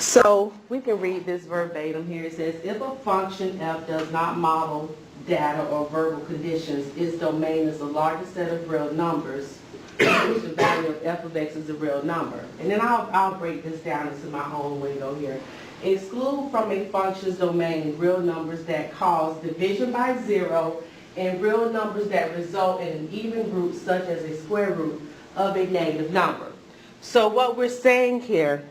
So we can read this verbatim here. It says, if a function f does not model data or verbal conditions, its domain is the largest set of real numbers, which the value of f of x is a real number. And then I'll break this down into my own window here. Exclude from a function's domain real numbers that cause division by zero and real numbers that result in an even root, such as a square root of a negative number. So what we're saying here,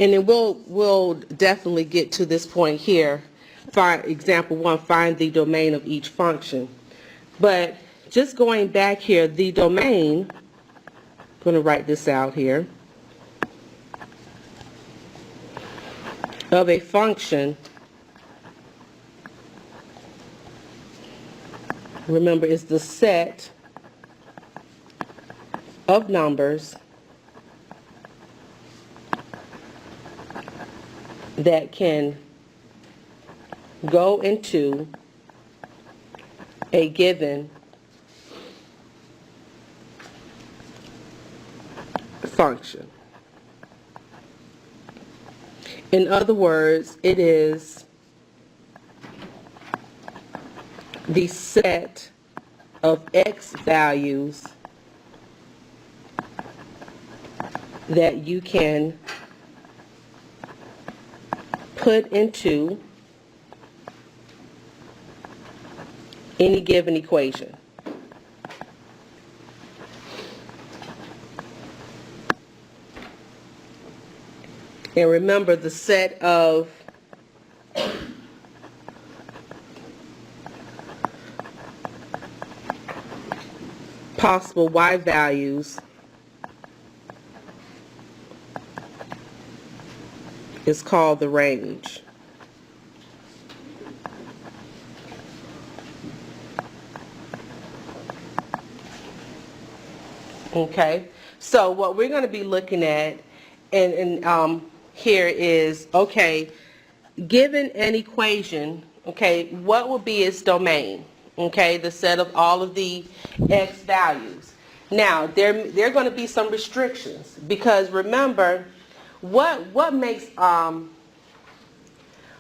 and then we'll definitely get to this point here. For example 1, find the domain of each function. But just going back here, the domain, I'm going to write this out here, of a function, remember, is the set of numbers that can go into a given function. In other words, it is the set of x values that you can put into any given equation. And remember, the set of possible y values is called the range. Okay, so what we're going to be looking at and here is, okay, given an equation, okay, what will be its domain? Okay, the set of all of the x values. Now, there are going to be some restrictions, because remember, what makes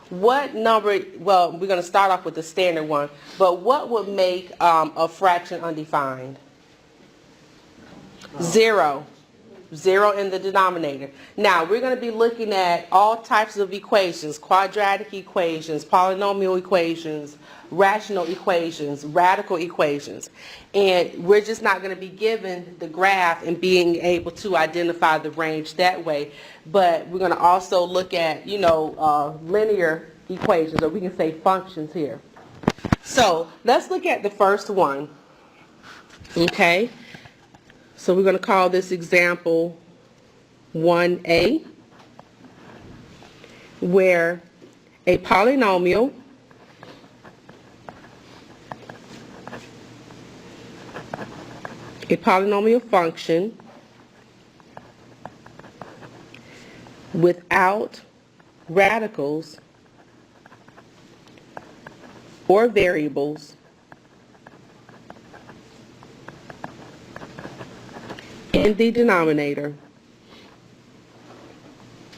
what number, well, we're going to start off with the standard one, but what would make a fraction undefined? Zero. Zero in the denominator. Now, we're going to be looking at all types of equations, quadratic equations, polynomial equations, rational equations, radical equations. And we're just not going to be given the graph and being able to identify the range that way. But we're going to also look at, linear equations, or we can say functions here. So let's look at the first one. Okay. So we're going to call this example 1A, where a polynomial function without radicals or variables in the denominator.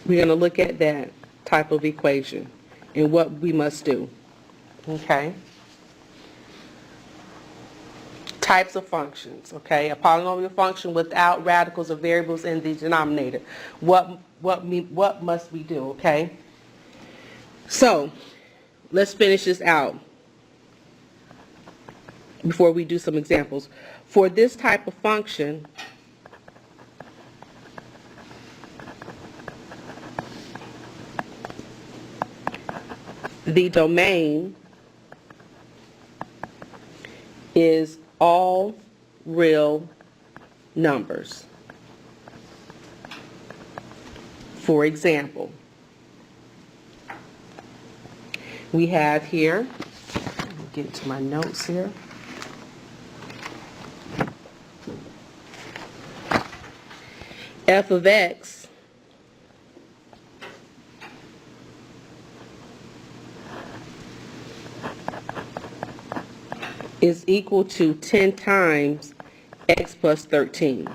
We're going to look at that type of equation and what we must do. Okay? Types of functions. Okay? A polynomial function without radicals or variables in the denominator. What must we do? Okay? So, let's finish this out before we do some examples. For this type of function, the domain is all real numbers. For example, we have here, let me get to my notes here. F of x is equal to 10 times x plus 13.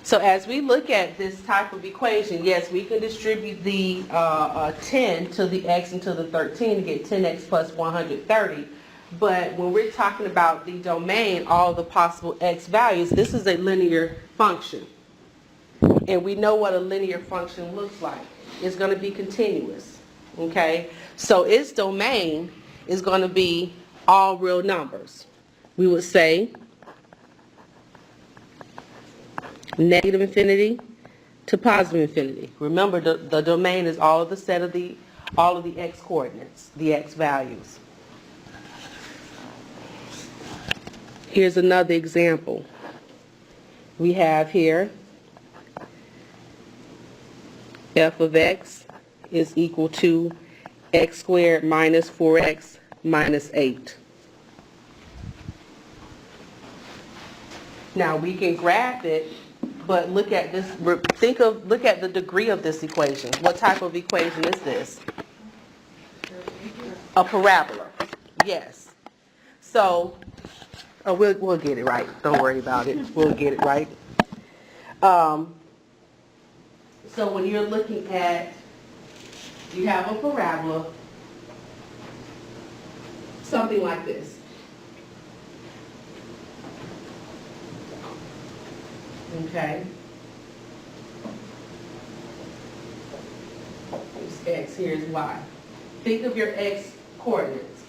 So as we look at this type of equation, yes, we can distribute the 10 to the x and to the 13 to get 10x plus 130. But when we're talking about the domain, all the possible x values, this is a linear function. And we know what a linear function looks like. It's going to be continuous. Okay? So its domain is going to be all real numbers. We would say negative infinity to positive infinity. Remember, the domain is all of the set of all of the x coordinates, the x values. Here's another example. We have here f of x is equal to x squared minus 4x minus 8. Now we can graph it, but look at this. Look at the degree of this equation. What type of equation is this? A parabola. Yes. So we'll get it right. Don't worry about it. We'll get it right. So when you're looking at, you have a parabola, something like this. Okay. Here's x, here's y. Think of your x coordinates.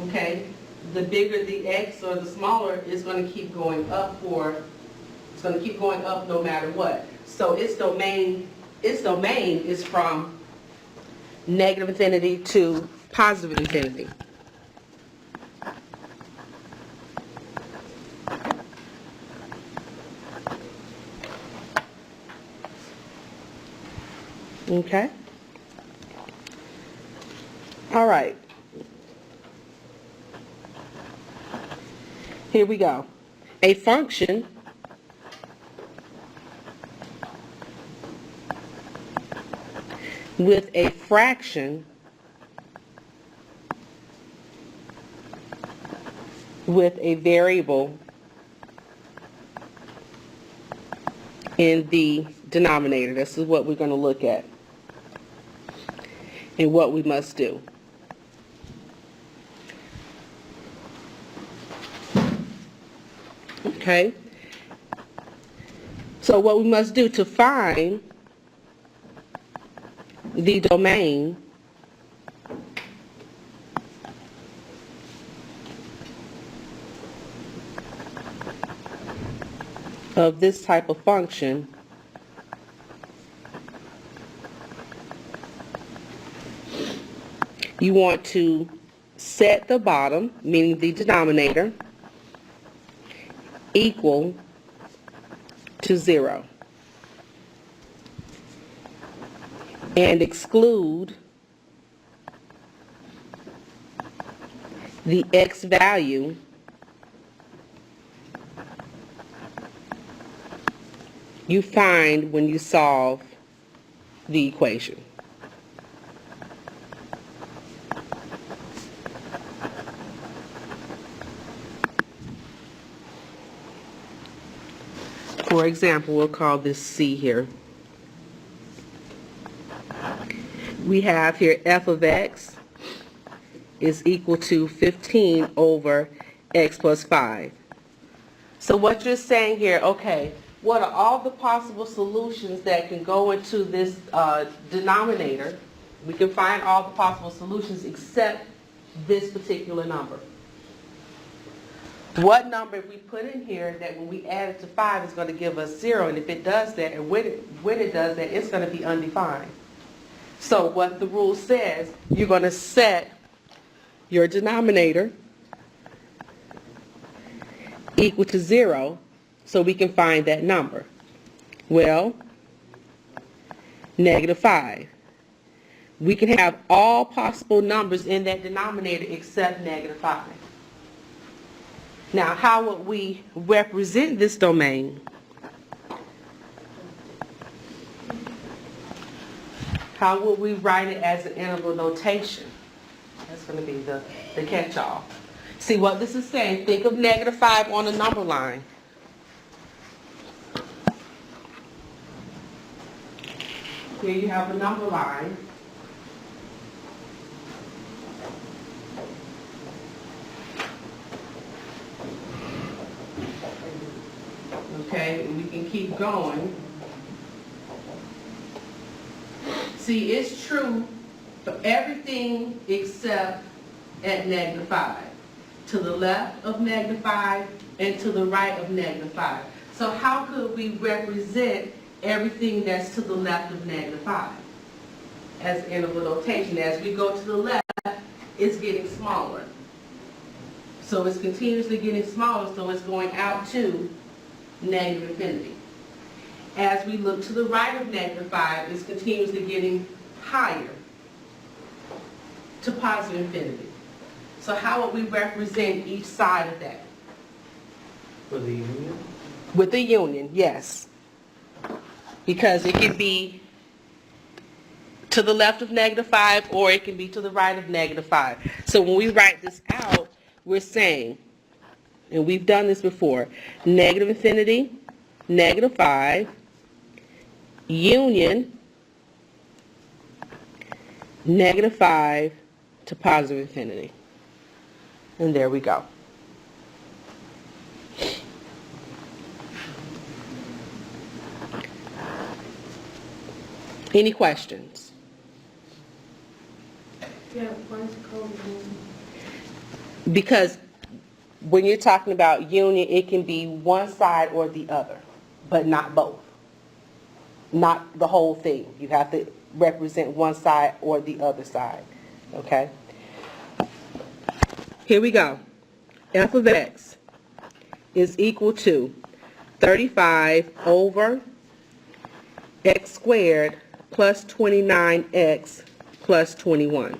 Okay. The bigger the x or the smaller, it's going to keep going up it's going to keep going up no matter what. So its domain is from negative infinity to positive infinity. Okay. All right. Here we go. A function with a fraction with a variable in the denominator. This is what we're going to look at and what we must do. Okay? So what we must do to find the domain of this type of function, you want to set the bottom, meaning the denominator, equal to 0. And exclude the x value you find when you solve the equation. For example, we'll call this C here. We have here f of x is equal to 15 over x plus 5. So what you're saying here, okay, what are all the possible solutions that can go into this denominator? We can find all the possible solutions except this particular number. What number if we put in here that when we add it to 5 is going to give us 0, and if it does that, and when it does that, it's going to be undefined. So what the rule says, you're going to set your denominator equal to 0 so we can find that number. Well, negative 5. We can have all possible numbers in that denominator except negative 5. Now, how would we represent this domain? How would we write it as an integral notation? That's going to be the catch-all. See what this is saying? Think of negative 5 on a number line. Here you have a number line. Okay, and we can keep going. See, it's true for everything except at -5. To the left of -5 and to the right of -5. So how could we represent everything that's to the left of -5? As interval notation. As we go to the left, it's getting smaller. So it's continuously getting smaller, so it's going out to negative infinity. As we look to the right of -5, it's continuously getting higher to positive infinity. So how would we represent each side of that? With the union? With the union, yes. Because it can be to the left of -5 or it can be to the right of -5. So when we write this out, we're saying, and we've done this before, negative infinity, -5, union, -5 to positive infinity. And there we go. Any questions? Yeah, why is it called union? Because when you're talking about union, it can be one side or the other, but not both. Not the whole thing. You have to represent one side or the other side. Okay? Here we go. F of x is equal to 35 over x squared plus 29x plus 21.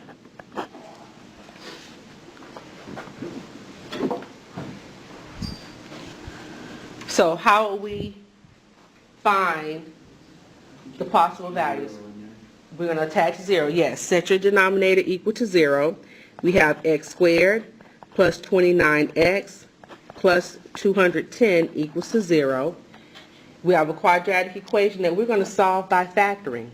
So how will we find the possible values? We're going to attach 0. Yes, set your denominator equal to 0. We have x squared plus 29x plus 210 equals to 0. We have a quadratic equation that we're going to solve by factoring.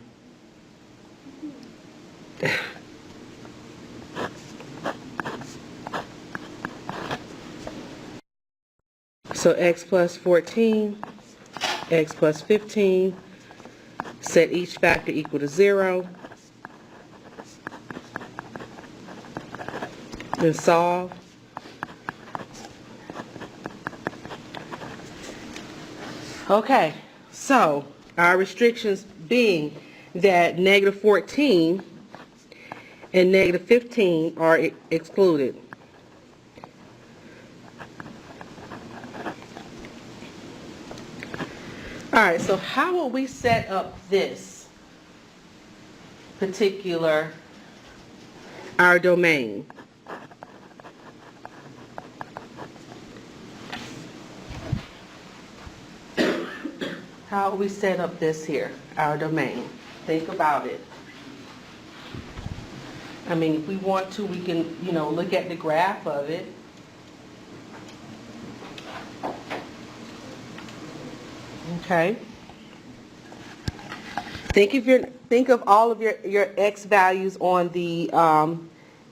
So x plus 14, x plus 15, set each factor equal to 0, and solve. Okay, so our restrictions being that -14 and -15 are excluded. All right, so how will we set up this particular, our domain? How will we set up this here, our domain? Think about it. I mean, if we want to, we can, look at the graph of it. Okay. Think of all of your x values on the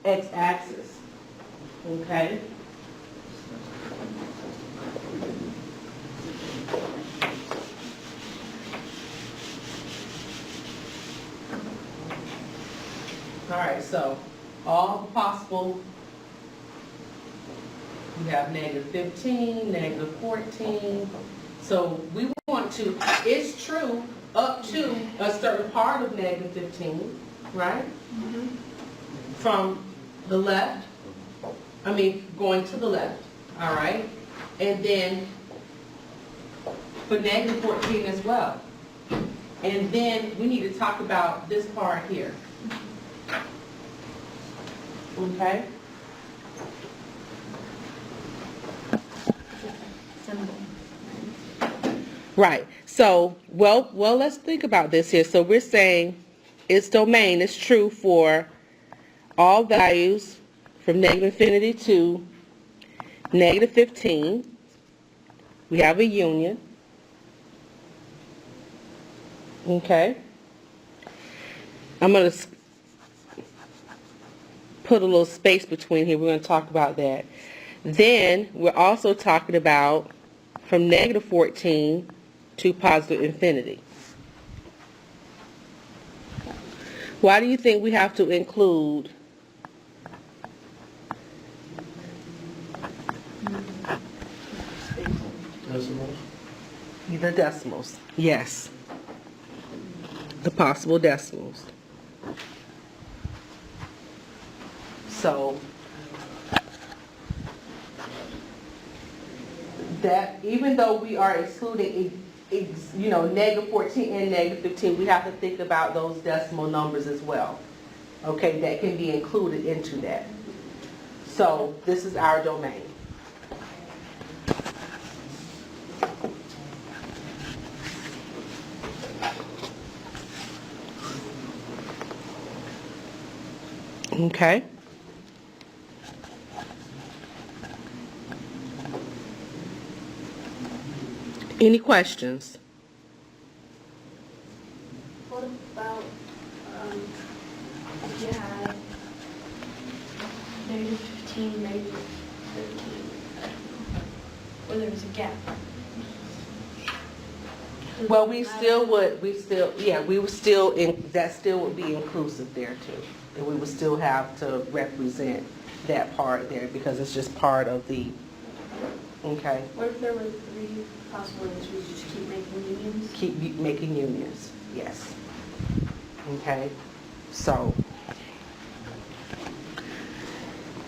x-axis. Okay. All right, so all the possible, we have -15, -14. So we want to, it's true up to a certain part of -15, right? Mm-hmm. From the left, going to the left, all right? And then for -14 as well. And then we need to talk about this part here. Okay? Right. So, well, let's think about this here. So we're saying its domain is true for all values from -infinity to -15. We have a union. Okay? I'm going to put a little space between here. We're going to talk about that. Then we're also talking about from negative 14 to positive infinity. Why do you think we have to include Decimals? the decimals? Yes. The possible decimals. So that even though we are excluding, negative 14 and negative 15, we have to think about those decimal numbers as well. Okay, that can be included into that. So this is our domain. Okay. Any questions? What about, if you had negative 15, negative 13, where there was a gap? Well, that still would be inclusive there too. And we would still have to represent that part there because it's just part of the, okay? What if there were 3 possible answers, we just keep making unions? Keep making unions, yes. Okay, so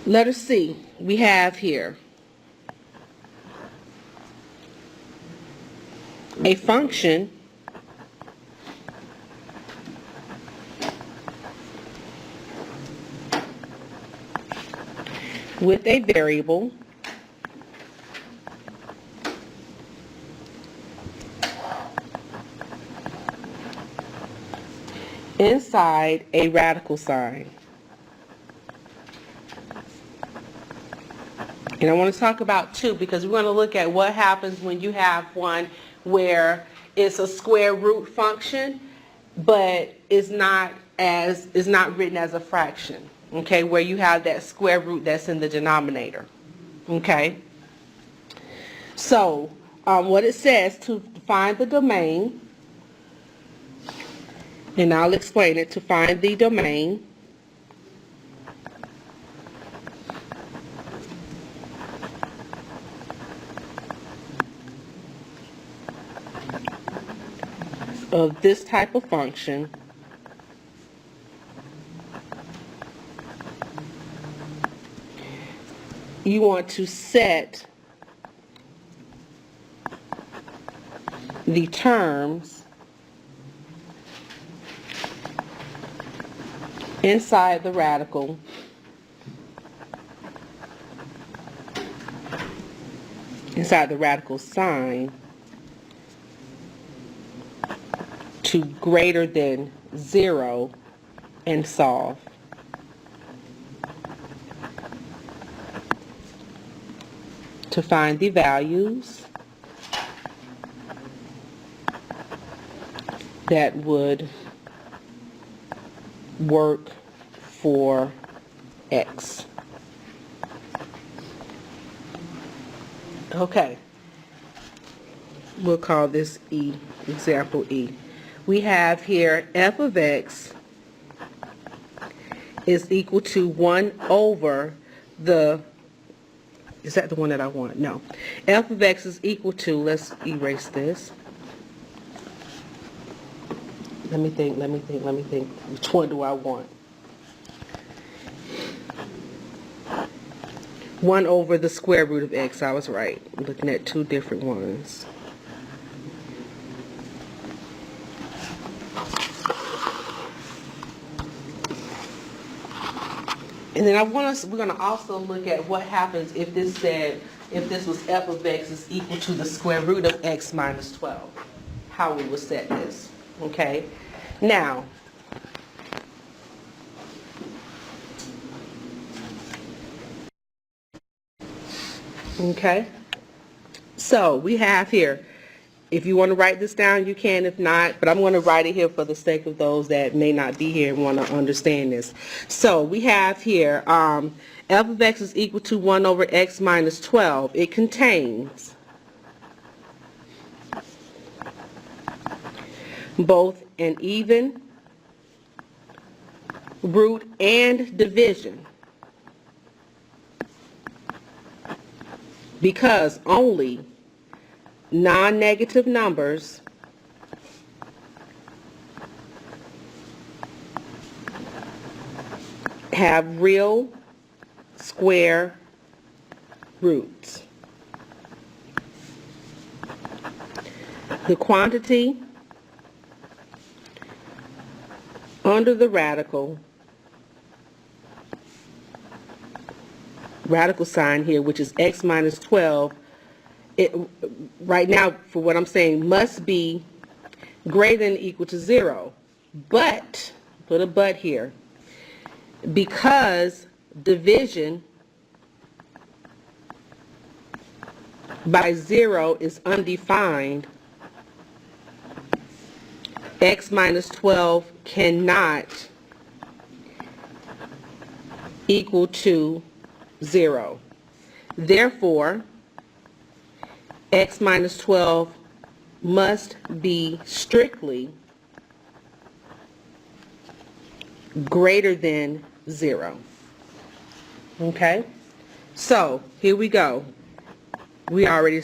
letter C, we have here a function with a variable inside a radical sign. And I want to talk about two because we're going to look at what happens when you have one where it's a square root function, but it's not written as a fraction. Okay, where you have that square root that's in the denominator. Okay. So what it says to find the domain, and I'll explain it. To find the domain, of this type of function, you want to set the terms inside the radical sign to greater than 0 and solve. To find the values that would work for x. Okay, we'll call this E, example E. We have here f of x is equal to 1 over the, is that the one that I want? No. F of x is equal to, let's erase this. Let me think. Which one do I want? 1 over the square root of x. I was right. I'm looking at two different ones. And then we're going to also look at what happens if this was f of x is equal to the square root of x minus 12. How we would set this. Okay? Now, okay? So we have here If you want to write this down, you can. If not, but I'm going to write it here for the sake of those that may not be here and want to understand this. So we have here f of x is equal to 1 over x minus 12. It contains both an even root and division, because only non-negative numbers have real square roots. The quantity under the radical sign here, which is x minus 12, it, right now, for what I'm saying, must be greater than or equal to 0. But, put a but here, because division by 0 is undefined, x minus 12 cannot equal to 0. Therefore, x minus 12 must be strictly greater than 0. Okay? So, here we go. We already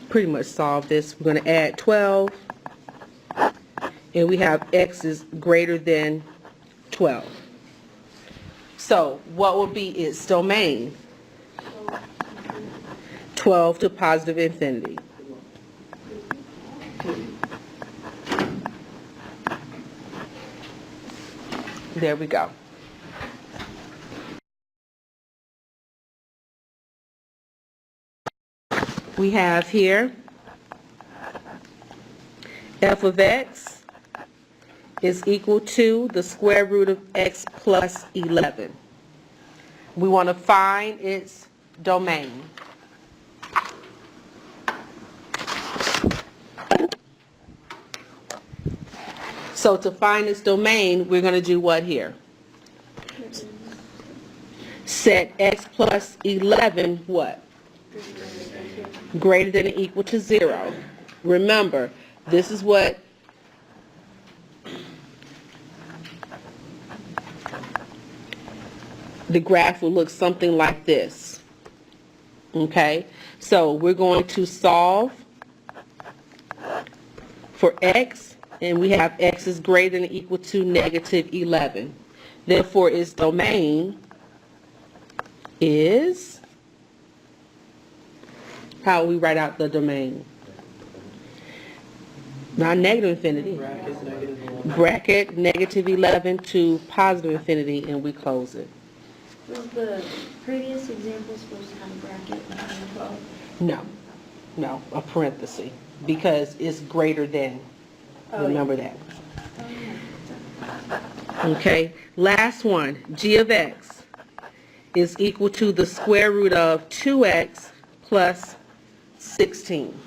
pretty much solved this. We're going to add 12, and we have x is greater than 12. So, what will be its domain? 12 to positive infinity. There we go. We have here f of x is equal to the square root of x plus 11. We want to find its domain. So to find its domain, we're going to do what here? Set x plus 11 what? Greater than or equal to 0. Remember, this is what the graph will look something like this. Okay? So we're going to solve for x, and we have x is greater than or equal to negative 11. Therefore, its domain is, how we write out the domain? Not negative infinity. Bracket negative 11 to positive infinity, and we close it. Was the previous example supposed to have a bracket behind 12? No, a parenthesis, because it's greater than. Remember that. Okay, last one, g of x is equal to the square root of 2x plus 16.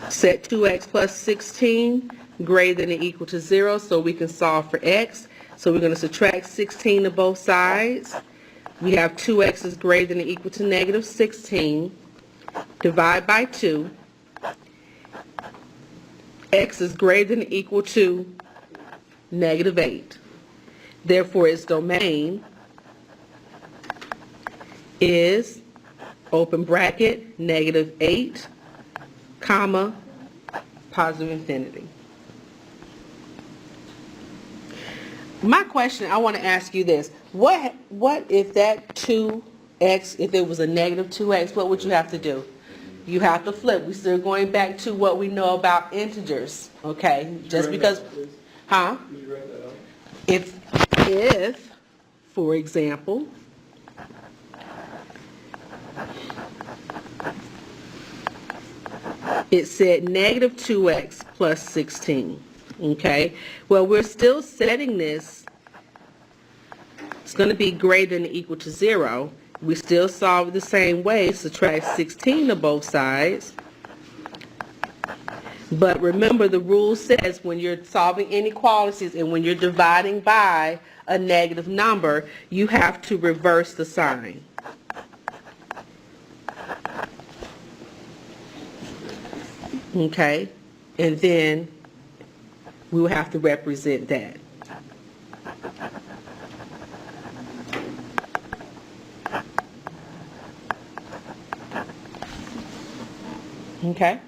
Set 2x plus 16 greater than or equal to 0, so we can solve for x. So we're going to subtract 16 to both sides. We have 2x is greater than or equal to negative 16. Divide by 2. X is greater than or equal to negative 8. Therefore, its domain is, open bracket, negative 8, comma, positive infinity. My question, I want to ask you this. What if that 2x, if it was a negative 2x, what would you have to do? You have to flip. We're still going back to what we know about integers, okay? Just because, huh? If, for example, it said negative 2x plus 16, okay? Well, we're still setting this, it's going to be greater than or equal to 0. we still solve it the same way, subtract 16 to both sides. But remember, the rule says when you're solving inequalities and when you're dividing by a negative number, you have to reverse the sign. Okay? And then we will have to represent that. Okay?